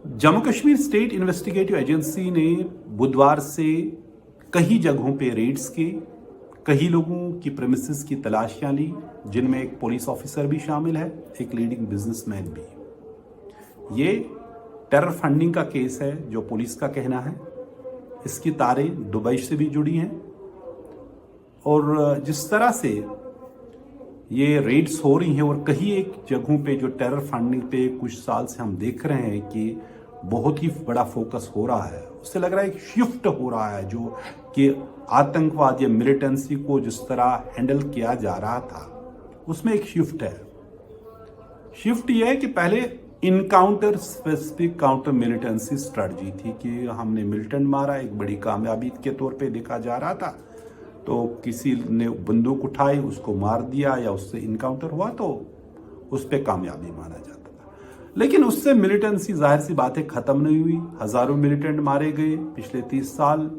Jammu Kashmir state investigative agency ने बुधवार से कई जगहों पे रेड्स किए, कई लोगों की प्रेमिसेस की तलाशियां ली, जिनमें एक पुलिस ऑफिसर भी शामिल है, एक लीडिंग बिजनेसमैन भी। ये टेरर फंडिंग का केस है जो पुलिस का कहना है। इसकी तारें दुबई से भी जुड़ी हैं और जिस तरह से ये रेड्स हो रही हैं और कई एक जगहों पे जो टेरर फंडिंग पे कुछ साल से हम देख रहे हैं कि बहुत ही बड़ा फोकस हो रहा है, उससे लग रहा है एक शिफ्ट हो रहा है जो कि आतंकवाद या मिलिटेंसी को जिस तरह हैंडल किया जा रहा था उसमें एक शिफ्ट है। शिफ्ट यह है कि पहले encounter specific counter militancy strategy थी कि हमने मिलिटेंट मारा, एक बड़ी कामयाबी के तौर पे देखा जा रहा था। तो किसी ने बंदूक उठाई, उसको मार दिया या उससे इनकाउंटर हुआ तो उस पर कामयाबी माना जाता था। लेकिन उससे मिलिटेंसी जाहिर सी बात है खत्म नहीं हुई। हजारों मिलिटेंट मारे गए पिछले 30 साल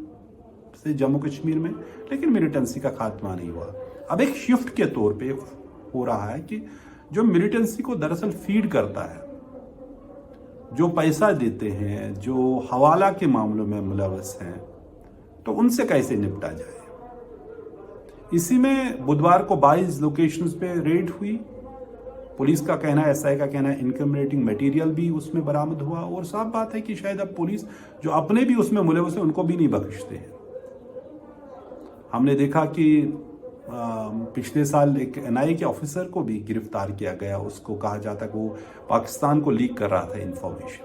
से जम्मू कश्मीर में, लेकिन मिलिटेंसी का खात्मा नहीं हुआ। अब एक शिफ्ट के तौर पे हो रहा है कि जो मिलिटेंसी को दरअसल फीड करता है, जो पैसा देते हैं, जो हवाला के मामलों में मुलव्वस हैं, तो उनसे कैसे निपटा जाए। इसी में बुधवार को 22 लोकेशंस पे रेड हुई। पुलिस का कहना है, एसआई का कहना है, इनकमिनेटिंग मटेरियल भी उसमें बरामद हुआ और साफ बात है कि शायद अब पुलिस जो अपने भी उसमें मुलव्वस हैं उनको भी नहीं बख्शते हैं। हमने देखा कि पिछले साल एक एनआईए के ऑफिसर को भी गिरफ्तार किया गया। उसको कहा जाता है कि वो पाकिस्तान को लीक कर रहा था इंफॉर्मेशन।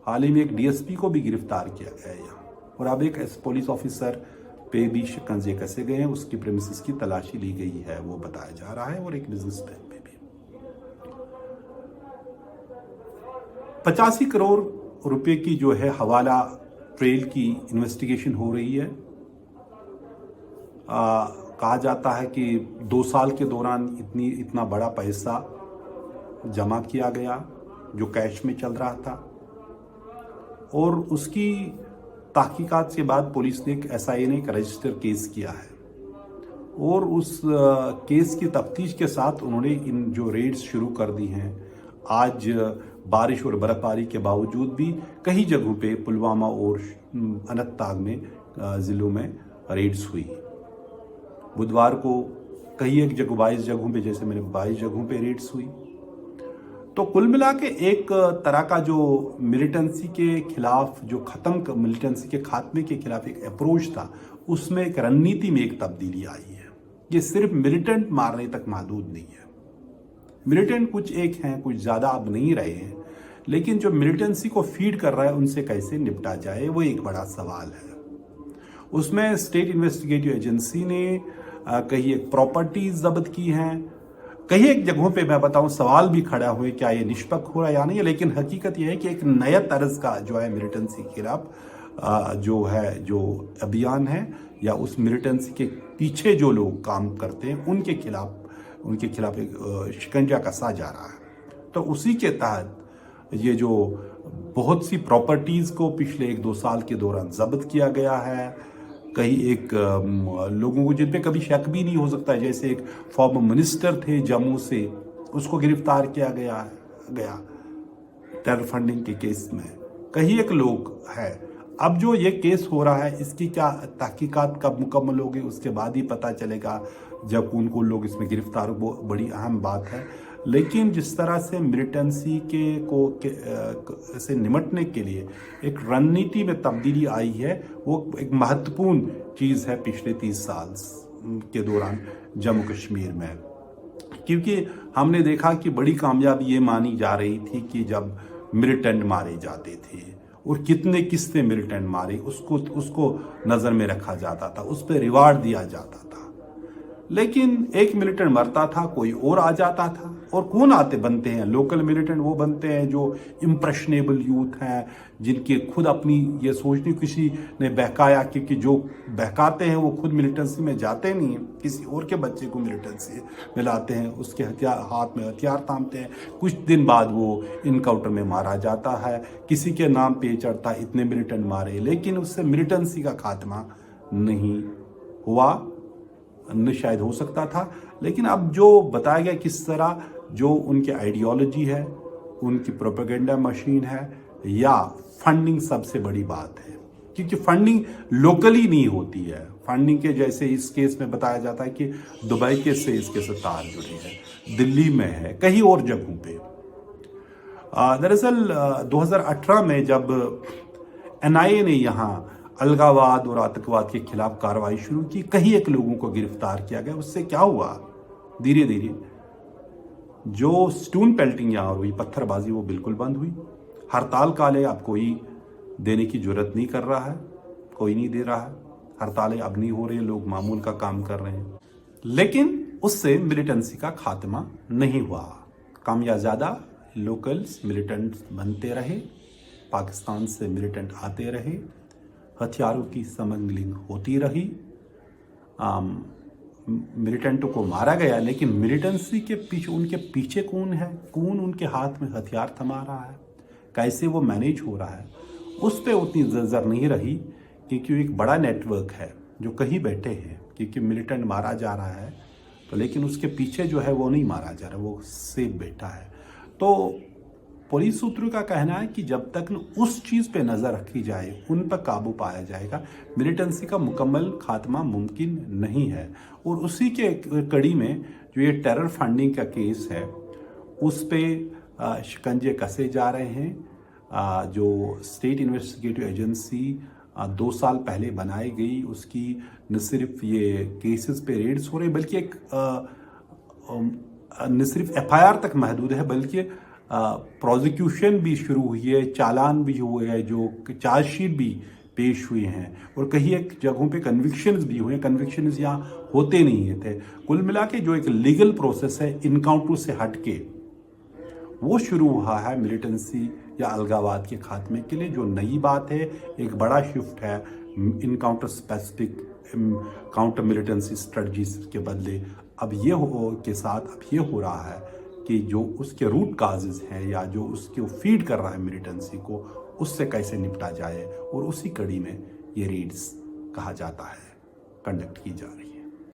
हाल ही में एक डीएसपी को भी गिरफ्तार किया गया यहाँ, और अब एक पुलिस ऑफिसर पे भी शिकंजे कसे गए हैं, उसकी प्रेमिसेस की तलाशी ली गई है, वो बताया जा रहा है। और एक बिजनेसमैन पे भी 85 करोड़ रुपए की जो है हवाला ट्रेल की इन्वेस्टिगेशन हो रही है। कहा जाता है कि 2 साल के दौरान इतना बड़ा पैसा जमा किया गया जो कैश में चल रहा था, और उसकी तहकीकात के बाद पुलिस ने एसआईए ने एक रजिस्टर केस किया है और उस केस की तफ्तीश के साथ उन्होंने इन जो रेड्स शुरू कर दी हैं। आज बारिश और बर्फबारी के बावजूद भी कई जगहों पे पुलवामा और अनंतनाग में ज़िलों में रेड्स हुई। बुधवार को कई एक जगह 22 जगहों पे, जैसे मैंने 22 जगहों पे रेड्स हुई। तो कुल मिला के एक तरह का जो मिलिटेंसी के खिलाफ जो मिलिटेंसी के खात्मे के खिलाफ एक अप्रोच था, उसमें एक रणनीति में एक तब्दीली आई है। ये सिर्फ मिलिटेंट मारने तक महदूद नहीं है। मिलिटेंट कुछ एक हैं, कुछ ज़्यादा अब नहीं रहे हैं, लेकिन जो मिलिटेंसी को फीड कर रहा है उनसे कैसे निपटा जाए, वो एक बड़ा सवाल है। उसमें स्टेट इन्वेस्टिगेटिव एजेंसी ने कई एक प्रॉपर्टीज जब्त की हैं। कई एक जगहों पे मैं बताऊं सवाल भी खड़ा हुए क्या ये निष्पक्ष हो रहा है या नहीं है, लेकिन हकीकत यह है कि एक नया तर्ज का जो है मिलिटेंसी के खिलाफ जो अभियान है, या उस मिलिटेंसी के पीछे जो लोग काम करते हैं उनके खिलाफ एक शिकंजा कसा जा रहा है। तो उसी के तहत ये जो बहुत सी प्रॉपर्टीज को पिछले 1-2 साल के दौरान जब्त किया गया है। कई एक लोगों को जिन पे कभी शक भी नहीं हो सकता है, जैसे एक फॉर्मर मिनिस्टर थे जम्मू से, उसको गिरफ्तार किया गया टेरर फंडिंग के केस में। कई एक लोग हैं। अब जो ये केस हो रहा है, इसकी क्या तहकीकात कब मुकम्मल होगी उसके बाद ही पता चलेगा, जब उनको लोग इसमें गिरफ्तार, वो बड़ी अहम बात है। लेकिन जिस तरह से मिलिटेंसी से निमटने के लिए एक रणनीति में तब्दीली आई है, वो एक महत्वपूर्ण चीज़ है पिछले 30 साल के दौरान जम्मू कश्मीर में। क्योंकि हमने देखा कि बड़ी कामयाबी ये मानी जा रही थी कि जब मिलिटेंट मारे जाते थे और किसने मिलिटेंट मारे उसको नज़र में रखा जाता था, उस पर रिवार्ड दिया जाता था। लेकिन एक मिलिटेंट मरता था, कोई और आ जाता था। और कौन बनते हैं लोकल मिलिटेंट? वो बनते हैं जो इम्प्रेशनेबल यूथ हैं, जिनकी खुद अपनी ये सोचनी किसी ने बहकाया, क्योंकि जो बहकाते हैं वो खुद मिलिटेंसी में जाते नहीं हैं, किसी और के बच्चे को मिलिटेंसी में लाते हैं, उसके हाथ में हथियार थामते हैं, कुछ दिन बाद वो इनकाउंटर में मारा जाता है, किसी के नाम पे चढ़ता इतने मिलिटेंट मारे, लेकिन उससे मिलिटेंसी का खात्मा नहीं हुआ। शायद हो सकता था, लेकिन अब जो बताया गया किस तरह जो उनकी आइडियोलॉजी है, उनकी प्रोपेगेंडा मशीन है, या फंडिंग सबसे बड़ी बात है, क्योंकि फंडिंग लोकली नहीं होती है। फंडिंग के जैसे इस केस में बताया जाता है कि दुबई के से इसके से तार जुड़े हैं, दिल्ली में है, कहीं और जगहों पे। दरअसल 2018 में जब एनआईए ने यहाँ अलगाववाद और आतंकवाद के खिलाफ कार्रवाई शुरू की, कई एक लोगों को गिरफ्तार किया गया। उससे क्या हुआ, धीरे धीरे जो स्टोन पेल्टिंग यहाँ हुई, पत्थरबाजी, वो बिल्कुल बंद हुई। हड़ताल काले अब कोई देने की जरूरत नहीं कर रहा है, कोई नहीं दे रहा है। हड़तालें अब नहीं हो रही, लोग मामूल का काम कर रहे हैं। लेकिन उससे मिलिटेंसी का खात्मा नहीं हुआ। कम या ज़्यादा लोकल्स मिलिटेंट बनते रहे, पाकिस्तान से मिलिटेंट आते रहे, हथियारों की स्मगलिंग होती रही, मिलिटेंटों को मारा गया। लेकिन मिलिटेंसी के पीछे, उनके पीछे कौन है, कौन उनके हाथ में हथियार थमा रहा है, कैसे वो मैनेज हो रहा है, उस पर उतनी नजर नहीं रही, क्योंकि एक बड़ा नेटवर्क है जो कहीं बैठे हैं। क्योंकि मिलिटेंट मारा जा रहा है तो, लेकिन उसके पीछे जो है वो नहीं मारा जा रहा, वो सेफ बैठा है। तो पुलिस सूत्रों का कहना है कि जब तक न उस चीज़ पे नज़र रखी जाए, उन पर काबू पाया जाएगा, मिलिटेंसी का मुकम्मल खात्मा मुमकिन नहीं है। और उसी के कड़ी में जो ये टेरर फंडिंग का केस है, उस पे शिकंजे कसे जा रहे हैं। जो स्टेट इन्वेस्टिगेटिव एजेंसी 2 साल पहले बनाई गई, उसकी न सिर्फ ये केसेस पे रेड्स हो रहे, बल्कि एक न सिर्फ एफआईआर तक महदूद है, बल्कि प्रोसिक्यूशन भी शुरू हुई है, चालान भी हुए हैं, जो चार्जशीट भी पेश हुए हैं, और कहीं एक जगहों पे कन्विक्शंस भी हुए हैं। कन्विक्शंस यहाँ होते नहीं थे। कुल मिला के जो एक लीगल प्रोसेस है इनकाउंटर से हटके, वो शुरू हुआ है मिलिटेंसी या अलगावाद के खात्मे के लिए। जो नई बात है, एक बड़ा शिफ्ट है encounter specific counter militancy strategies के बदले अब ये हो रहा है कि जो उसके रूट काजेज हैं या जो उसको फीड कर रहा है मिलिटेंसी को, उससे कैसे निपटा जाए। और उसी कड़ी में ये रेड्स कहा जाता है कंडक्ट की जा रही है।